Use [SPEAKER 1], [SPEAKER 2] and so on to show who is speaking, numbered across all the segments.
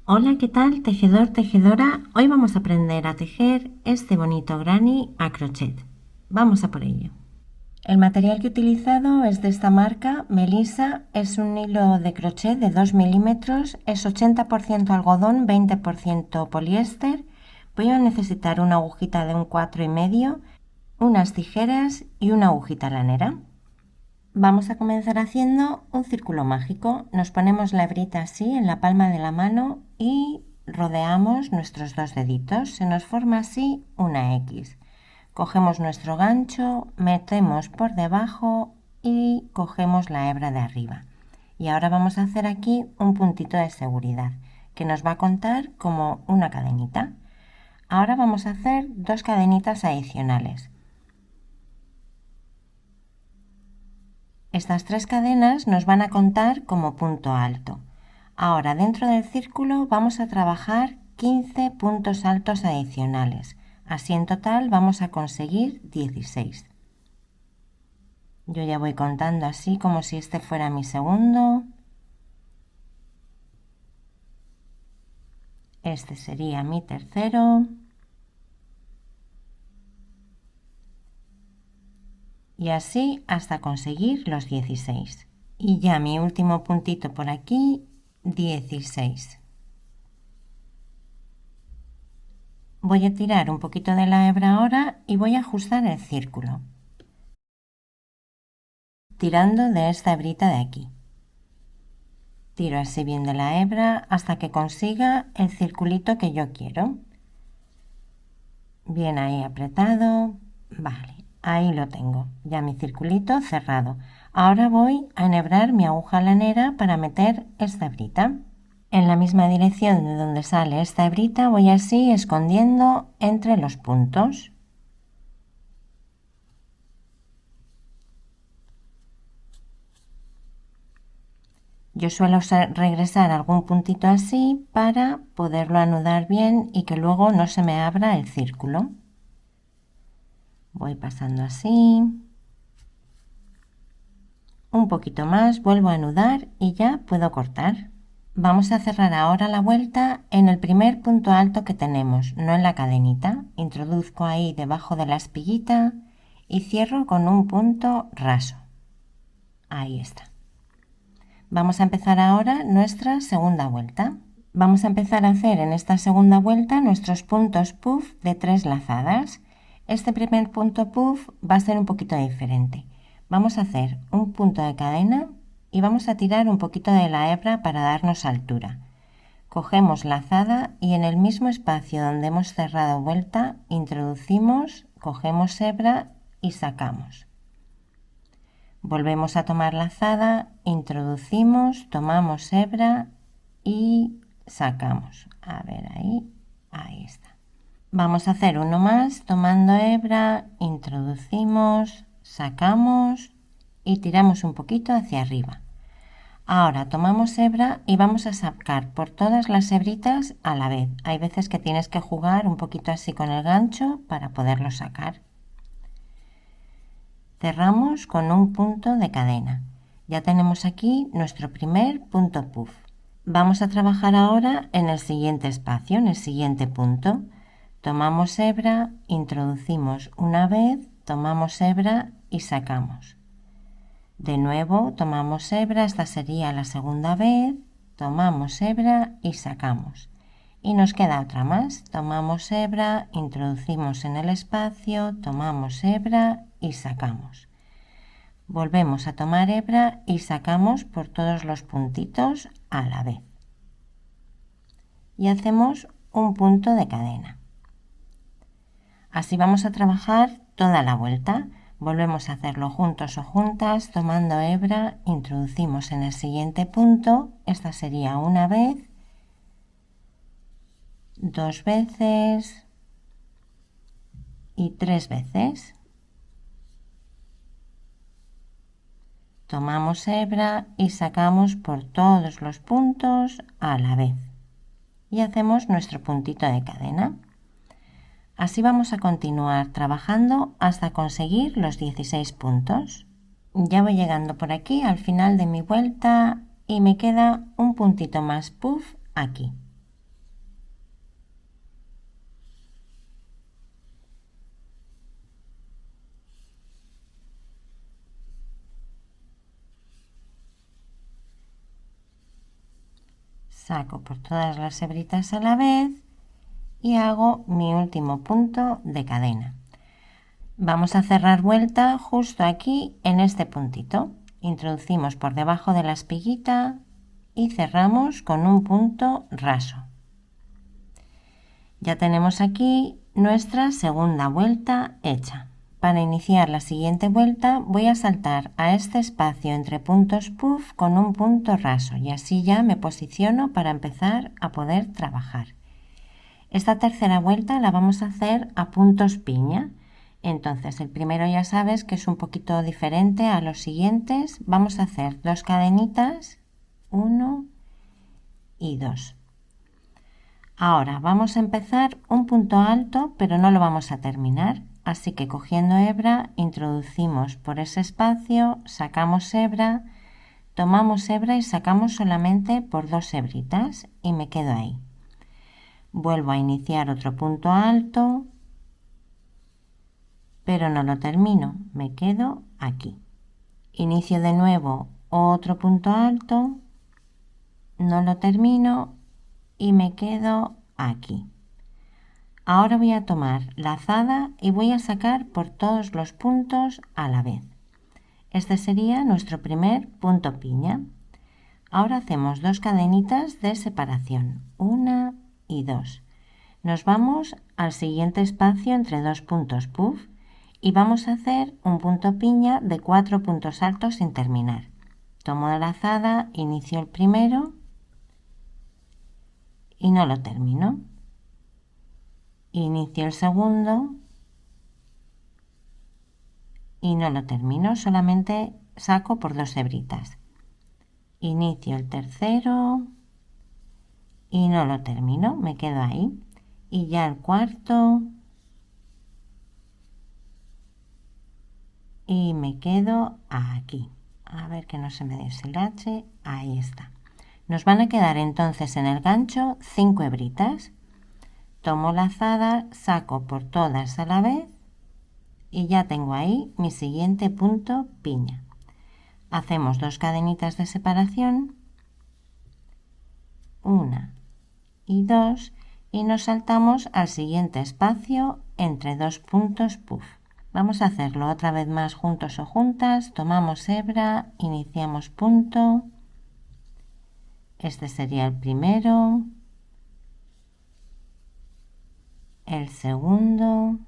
[SPEAKER 1] Hola, ¿qué tal, tejedor, tejedora? Hoy vamos a aprender a tejer este bonito granny a crochet. Vamos a por ello. El material que he utilizado es de esta marca, Melissa. Es un hilo de crochet de 2 milímetros, es 80% algodón, 20% poliéster. Voy a necesitar una agujita de un 4,5, unas tijeras y una agujita lanera. Vamos a comenzar haciendo un círculo mágico. Nos ponemos la hebrita así en la palma de la mano y rodeamos nuestros dos deditos. Se nos forma así una X. Cogemos nuestro gancho, metemos por debajo y cogemos la hebra de arriba. Y ahora vamos a hacer aquí un puntito de seguridad que nos va a contar como una cadenita. Ahora vamos a hacer dos cadenitas adicionales. Estas tres cadenas nos van a contar como punto alto. Ahora dentro del círculo vamos a trabajar 15 puntos altos adicionales. Así en total vamos a conseguir 16. Yo ya voy contando así como si este fuera mi segundo. Este sería mi tercero. Y así hasta conseguir los 16. Y ya mi último puntito por aquí, 16. Voy a tirar un poquito de la hebra ahora y voy a ajustar el círculo, tirando de esta hebrita de aquí. Tiro así bien de la hebra hasta que consiga el circulito que yo quiero. Bien ahí apretado. Vale, ahí lo tengo, ya mi circulito cerrado. Ahora voy a enhebrar mi aguja lanera para meter esta hebrita. En la misma dirección de donde sale esta hebrita voy así escondiendo entre los puntos. Yo suelo regresar algún puntito así para poderlo anudar bien y que luego no se me abra el círculo. Voy pasando así. Un poquito más, vuelvo a anudar y ya puedo cortar. Vamos a cerrar ahora la vuelta en el primer punto alto que tenemos, no en la cadenita. Introduzco ahí debajo de la espiguita y cierro con un punto raso. Ahí está. Vamos a empezar ahora nuestra segunda vuelta. Vamos a empezar a hacer en esta segunda vuelta nuestros puntos puff de 3 lazadas. Este primer punto puff va a ser un poquito diferente. Vamos a hacer un punto de cadena y vamos a tirar un poquito de la hebra para darnos altura. Cogemos lazada y en el mismo espacio donde hemos cerrado vuelta introducimos, cogemos hebra y sacamos. Volvemos a tomar lazada, introducimos, tomamos hebra y sacamos. A ver, ahí está. Vamos a hacer uno más tomando hebra, introducimos, sacamos y tiramos un poquito hacia arriba. Ahora tomamos hebra y vamos a sacar por todas las hebritas a la vez. Hay veces que tienes que jugar un poquito así con el gancho para poderlo sacar. Cerramos con un punto de cadena. Ya tenemos aquí nuestro primer punto puff. Vamos a trabajar ahora en el siguiente espacio, en el siguiente punto. Tomamos hebra, introducimos una vez, tomamos hebra y sacamos. De nuevo tomamos hebra, esta sería la segunda vez, tomamos hebra y sacamos. Y nos queda otra más. Tomamos hebra, introducimos en el espacio, tomamos hebra y sacamos. Volvemos a tomar hebra y sacamos por todos los puntitos a la vez. Y hacemos un punto de cadena. Así vamos a trabajar toda la vuelta. Volvemos a hacerlo juntos o juntas, tomando hebra, introducimos en el siguiente punto. Esta sería una vez, dos veces y tres veces. Tomamos hebra y sacamos por todos los puntos a la vez. Y hacemos nuestro puntito de cadena. Así vamos a continuar trabajando hasta conseguir los 16 puntos. Ya voy llegando por aquí al final de mi vuelta y me queda un puntito más puff aquí. saco por todas las hebritas a la vez y hago mi último punto de cadena. Vamos a cerrar vuelta justo aquí en este puntito. Introducimos por debajo de la espiguita y cerramos con un punto raso. Ya tenemos aquí nuestra segunda vuelta hecha. Para iniciar la siguiente vuelta voy a saltar a este espacio entre puntos puff con un punto raso y así ya me posiciono para empezar a poder trabajar. Esta tercera vuelta la vamos a hacer a puntos piña. Entonces el primero ya sabes que es un poquito diferente a los siguientes. Vamos a hacer 2 cadenitas, 1 y 2. Ahora vamos a empezar un punto alto, pero no lo vamos a terminar. Así que cogiendo hebra, introducimos por ese espacio, sacamos hebra, tomamos hebra y sacamos solamente por 2 hebritas y me quedo ahí. Vuelvo a iniciar otro punto alto, pero no lo termino, me quedo aquí. Inicio de nuevo otro punto alto, no lo termino y me quedo aquí. Ahora voy a tomar lazada y voy a sacar por todos los puntos a la vez. Este sería nuestro primer punto piña. Ahora hacemos 2 cadenitas de separación, 1 y 2. Nos vamos al siguiente espacio entre 2 puntos puff y vamos a hacer un punto piña de 4 puntos altos sin terminar. Tomo la lazada, inicio el primero y no lo termino. Inicio el segundo y no lo termino, solamente saco por 2 hebritas. Inicio el tercero y no lo termino, me quedo ahí. Y ya el cuarto y me quedo aquí. A ver que no se me deshilache, ahí está. Nos van a quedar entonces en el gancho 5 hebritas. Tomo lazada, saco por todas a la vez y ya tengo ahí mi siguiente punto piña. Hacemos 2 cadenitas de separación, 1 y 2 y nos saltamos al siguiente espacio entre 2 puntos puff. Vamos a hacerlo otra vez más juntos o juntas. Tomamos hebra, iniciamos punto. Este sería el primero, el segundo,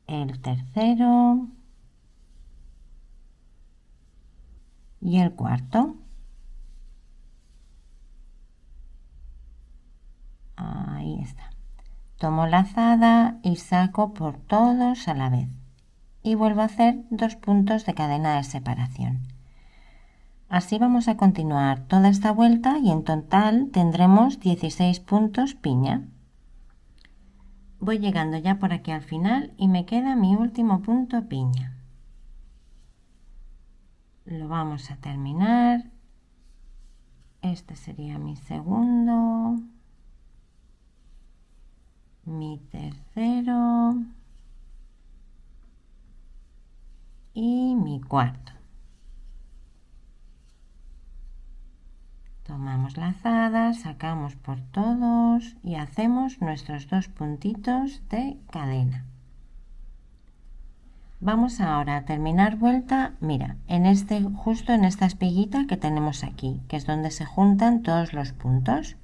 [SPEAKER 1] el tercero y el cuarto. Ahí está. Tomo lazada y saco por todos a la vez. Y vuelvo a hacer 2 puntos de cadena de separación. Así vamos a continuar toda esta vuelta y en total tendremos 16 puntos piña. Voy llegando ya por aquí al final y me queda mi último punto piña. Lo vamos a terminar. Este sería mi segundo, mi tercero y mi cuarto. Tomamos lazada, sacamos por todos y hacemos nuestros 2 puntitos de cadena. Vamos ahora a terminar vuelta, mira, justo en esta espiguita que tenemos aquí, que es donde se juntan todos los puntos.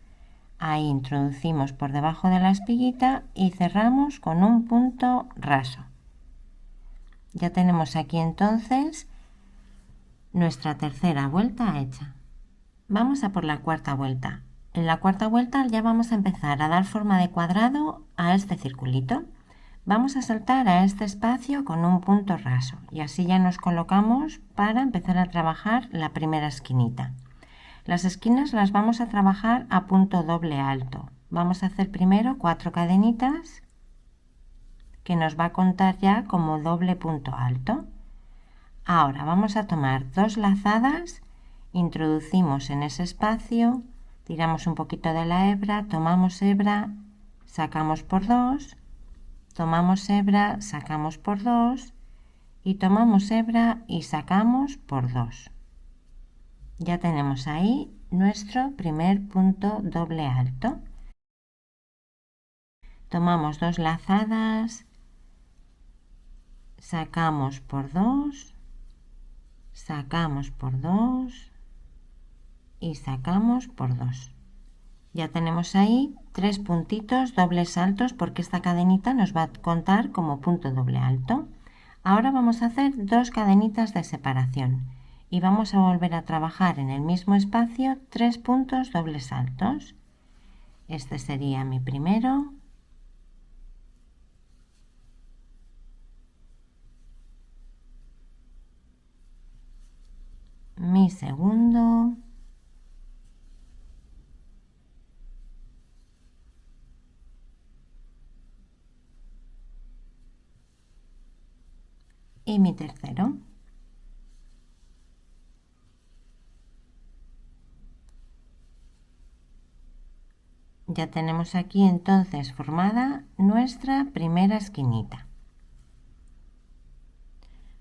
[SPEAKER 1] Ahí introducimos por debajo de la espiguita y cerramos con un punto raso. Ya tenemos aquí entonces nuestra tercera vuelta hecha. Vamos a por la cuarta vuelta. En la cuarta vuelta ya vamos a empezar a dar forma de cuadrado a este circulito. Vamos a saltar a este espacio con un punto raso y así ya nos colocamos para empezar a trabajar la primera esquinita. Las esquinas las vamos a trabajar a punto doble alto. Vamos a hacer primero 4 cadenitas que nos va a contar ya como doble punto alto. Ahora vamos a tomar 2 lazadas, introducimos en ese espacio, tiramos un poquito de la hebra, tomamos hebra, sacamos por 2, tomamos hebra, sacamos por 2 y tomamos hebra y sacamos por 2. Ya tenemos ahí nuestro primer punto doble alto. Tomamos 2 lazadas, sacamos por 2, sacamos por 2 y sacamos por 2. Ya tenemos ahí 3 puntitos dobles altos porque esta cadenita nos va a contar como punto doble alto. Ahora vamos a hacer 2 cadenitas de separación y vamos a volver a trabajar en el mismo espacio 3 puntos dobles altos. Este sería mi primero, mi segundo y mi tercero. Ya tenemos aquí entonces formada nuestra primera esquinita.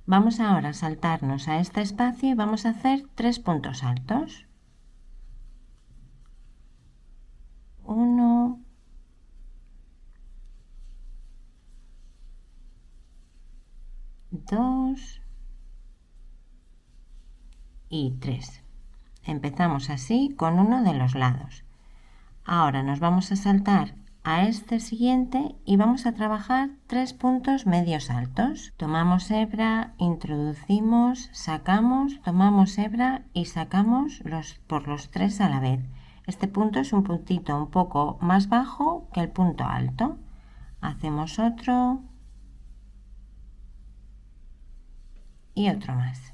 [SPEAKER 1] Vamos ahora a saltarnos a este espacio y vamos a hacer 3 puntos altos. 1, 2 y 3. Empezamos así con uno de los lados. Ahora nos vamos a saltar a este siguiente y vamos a trabajar 3 puntos medios altos. Tomamos hebra, introducimos, sacamos, tomamos hebra y sacamos por los 3 a la vez. Este punto es un puntito un poco más bajo que el punto alto. Hacemos otro y otro más.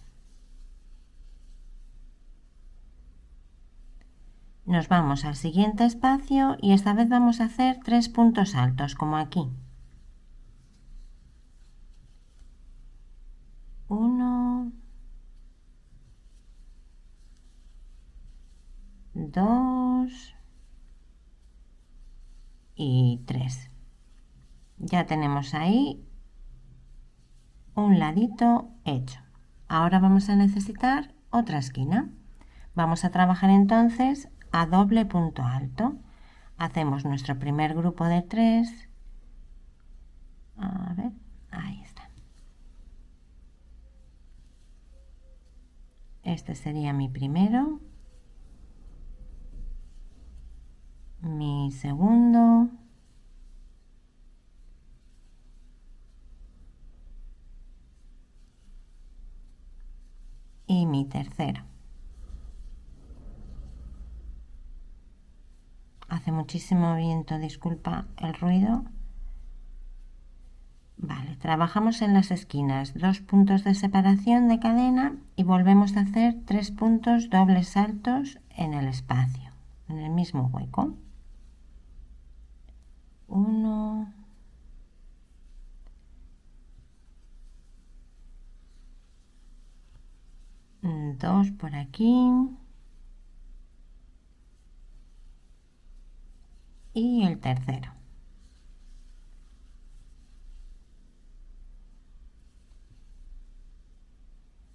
[SPEAKER 1] Nos vamos al siguiente espacio y esta vez vamos a hacer 3 puntos altos, como aquí. 1, 2 y 3. Ya tenemos ahí un ladito hecho. Ahora vamos a necesitar otra esquina. Vamos a trabajar entonces a doble punto alto. Hacemos nuestro primer grupo de 3. A ver, ahí está. Este sería mi primero, mi segundo y mi tercero. Hace muchísimo viento, disculpa el ruido. Vale, trabajamos en las esquinas 2 puntos de separación de cadena y volvemos a hacer 3 puntos dobles saltos en el espacio, en el mismo hueco. 1, 2 por aquí y el tercero.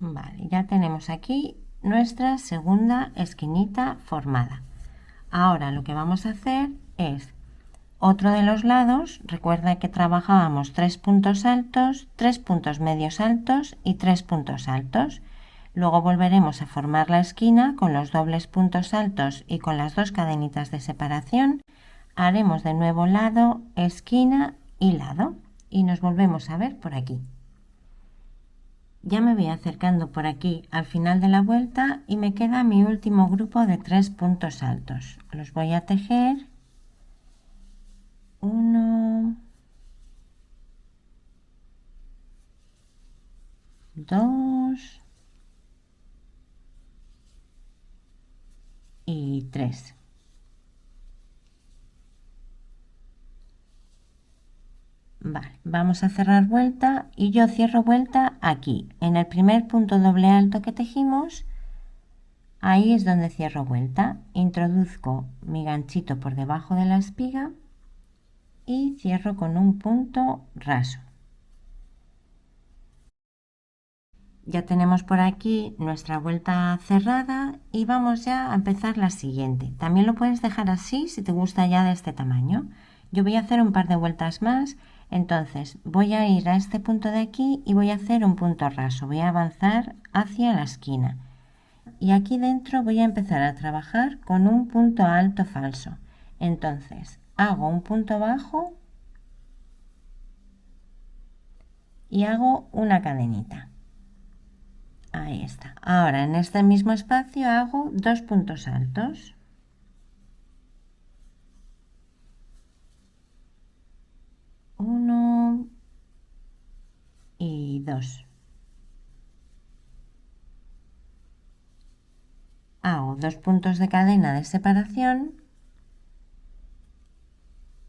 [SPEAKER 1] Vale, ya tenemos aquí nuestra segunda esquinita formada. Ahora lo que vamos a hacer es otro de los lados. Recuerda que trabajábamos 3 puntos altos, 3 puntos medios altos y 3 puntos altos. Luego volveremos a formar la esquina con los dobles puntos altos y con las 2 cadenitas de separación. Haremos de nuevo lado, esquina y lado y nos volvemos a ver por aquí. Ya me voy acercando por aquí al final de la vuelta y me queda mi último grupo de 3 puntos altos. Los voy a tejer 1, 2 y 3. Vale, vamos a cerrar vuelta y yo cierro vuelta aquí, en el primer punto doble alto que tejimos. Ahí es donde cierro vuelta, introduzco mi ganchito por debajo de la espiga y cierro con un punto raso. Ya tenemos por aquí nuestra vuelta cerrada y vamos ya a empezar la siguiente. También lo puedes dejar así si te gusta ya de este tamaño. Yo voy a hacer un par de vueltas más, entonces voy a ir a este punto de aquí y voy a hacer un punto raso. Voy a avanzar hacia la esquina. Y aquí dentro voy a empezar a trabajar con un punto alto falso. Entonces hago un punto bajo y hago una cadenita. Ahí está. Ahora en este mismo espacio hago 2 puntos altos. 1 y 2. Hago 2 puntos de cadena de separación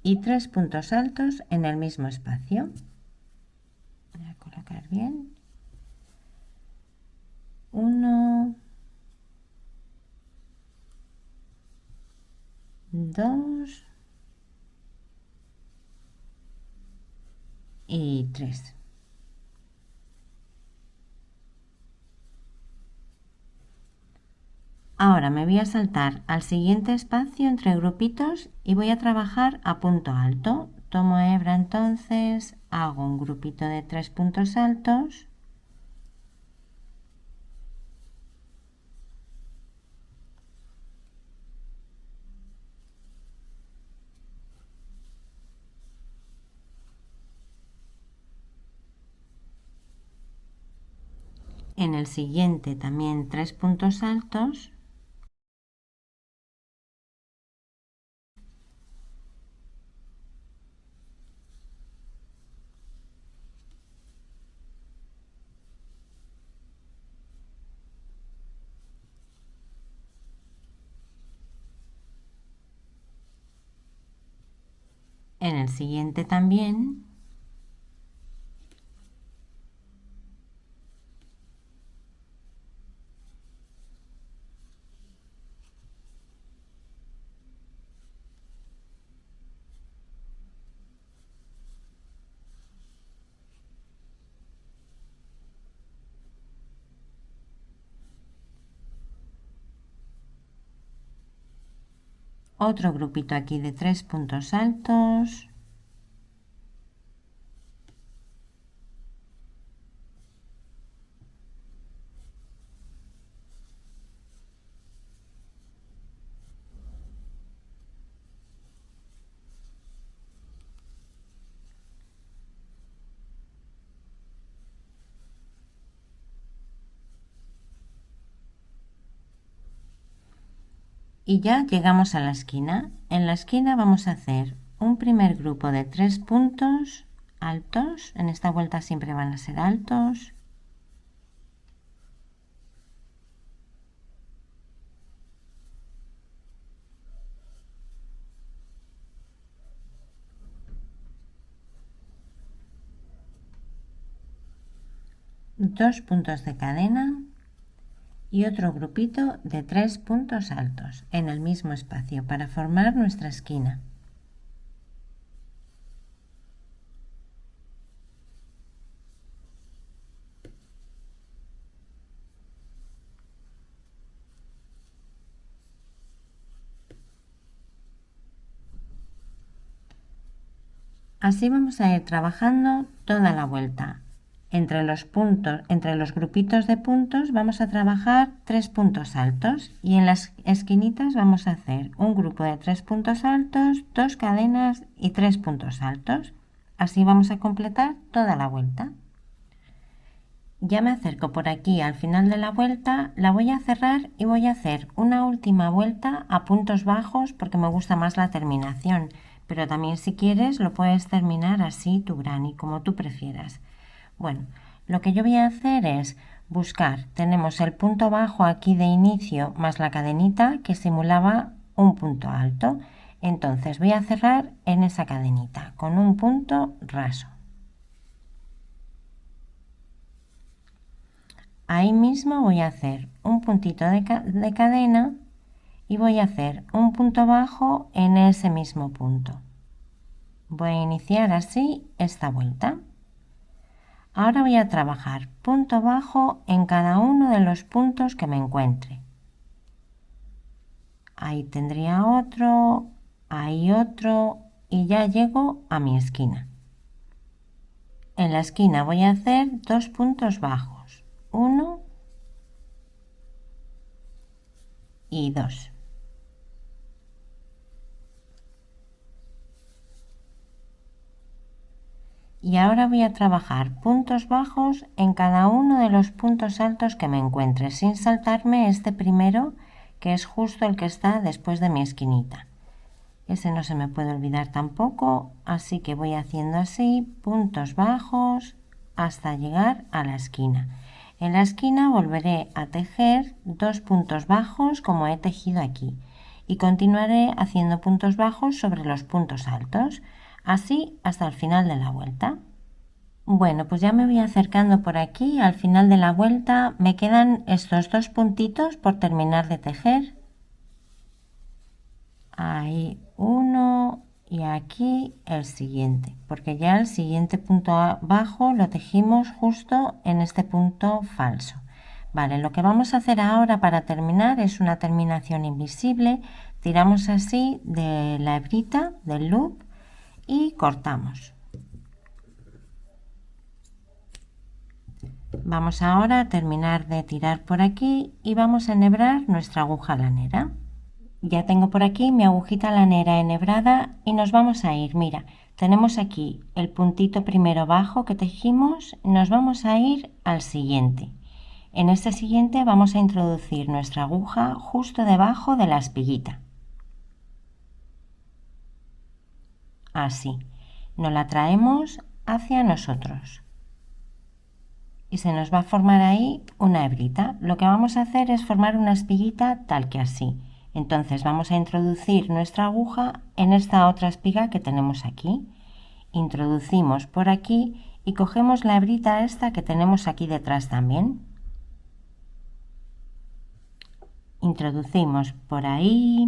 [SPEAKER 1] y 3 puntos altos en el mismo espacio. Voy a colocar bien. 1, 2 y 3. Ahora me voy a saltar al siguiente espacio entre grupitos y voy a trabajar a punto alto. Tomo hebra entonces, hago un grupito de 3 puntos altos. En el siguiente también 3 puntos altos. En el siguiente también. Otro grupito aquí de 3 puntos altos. Y ya llegamos a la esquina. En la esquina vamos a hacer un primer grupo de 3 puntos altos. En esta vuelta siempre van a ser altos. Dos puntos de cadena y otro grupito de 3 puntos altos en el mismo espacio para formar nuestra esquina. Así vamos a ir trabajando toda la vuelta. Entre los puntos, entre los grupitos de puntos vamos a trabajar 3 puntos altos y en las esquinitas vamos a hacer un grupo de 3 puntos altos, 2 cadenas y 3 puntos altos. Así vamos a completar toda la vuelta. Ya me acerco por aquí al final de la vuelta, la voy a cerrar y voy a hacer una última vuelta a puntos bajos porque me gusta más la terminación, pero también si quieres lo puedes terminar así tu granny, como tú prefieras. Bueno, lo que yo voy a hacer es buscar, tenemos el punto bajo aquí de inicio más la cadenita que simulaba un punto alto, entonces voy a cerrar en esa cadenita con un punto raso. Ahí mismo voy a hacer un puntito de cadena y voy a hacer un punto bajo en ese mismo punto. Voy a iniciar así esta vuelta. Ahora voy a trabajar punto bajo en cada uno de los puntos que me encuentre. Ahí tendría otro, ahí otro y ya llego a mi esquina. En la esquina voy a hacer 2 puntos bajos, 1 y 2. Y ahora voy a trabajar puntos bajos en cada uno de los puntos altos que me encuentre, sin saltarme este primero, que es justo el que está después de mi esquinita. Ese no se me puede olvidar tampoco, así que voy haciendo así, puntos bajos, hasta llegar a la esquina. En la esquina volveré a tejer 2 puntos bajos como he tejido aquí y continuaré haciendo puntos bajos sobre los puntos altos, así hasta el final de la vuelta. Bueno, pues ya me voy acercando por aquí, al final de la vuelta me quedan estos 2 puntitos por terminar de tejer. Ahí uno y aquí el siguiente, porque ya el siguiente punto bajo lo tejimos justo en este punto falso. Vale, lo que vamos a hacer ahora para terminar es una terminación invisible. Tiramos así de la hebrita del loop y cortamos. Vamos ahora a terminar de tirar por aquí y vamos a enhebrar nuestra aguja lanera. Ya tengo por aquí mi agujita lanera enhebrada y nos vamos a ir. Mira, tenemos aquí el puntito primero bajo que tejimos, nos vamos a ir al siguiente. En este siguiente vamos a introducir nuestra aguja justo debajo de la espiguita. Así, nos la traemos hacia nosotros. Y se nos va a formar ahí una hebrita. Lo que vamos a hacer es formar una espiguita tal que así. Entonces vamos a introducir nuestra aguja en esta otra espiga que tenemos aquí. Introducimos por aquí y cogemos la hebrita esta que tenemos aquí detrás también. Introducimos por ahí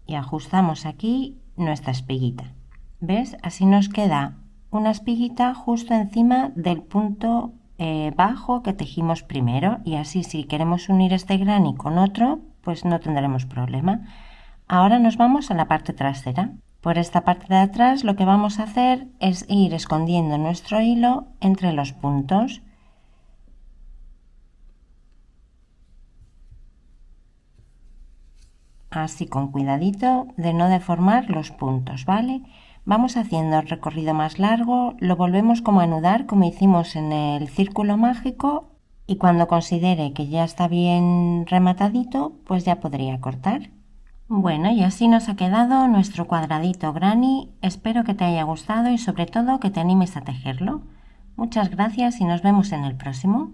[SPEAKER 1] y ajustamos aquí nuestra espiguita. ¿Ves? Así nos queda una espiguita justo encima del punto bajo que tejimos primero, y así si queremos unir este granny con otro, pues no tendremos problema. Ahora nos vamos a la parte trasera. Por esta parte de atrás lo que vamos a hacer es ir escondiendo nuestro hilo entre los puntos. Así con cuidadito de no deformar los puntos, ¿vale? Vamos haciendo el recorrido más largo, lo volvemos como a anudar como hicimos en el círculo mágico y cuando considere que ya está bien rematadito, pues ya podría cortar. Bueno, y así nos ha quedado nuestro cuadradito granny. Espero que te haya gustado y sobre todo que te animes a tejerlo. Muchas gracias y nos vemos en el próximo.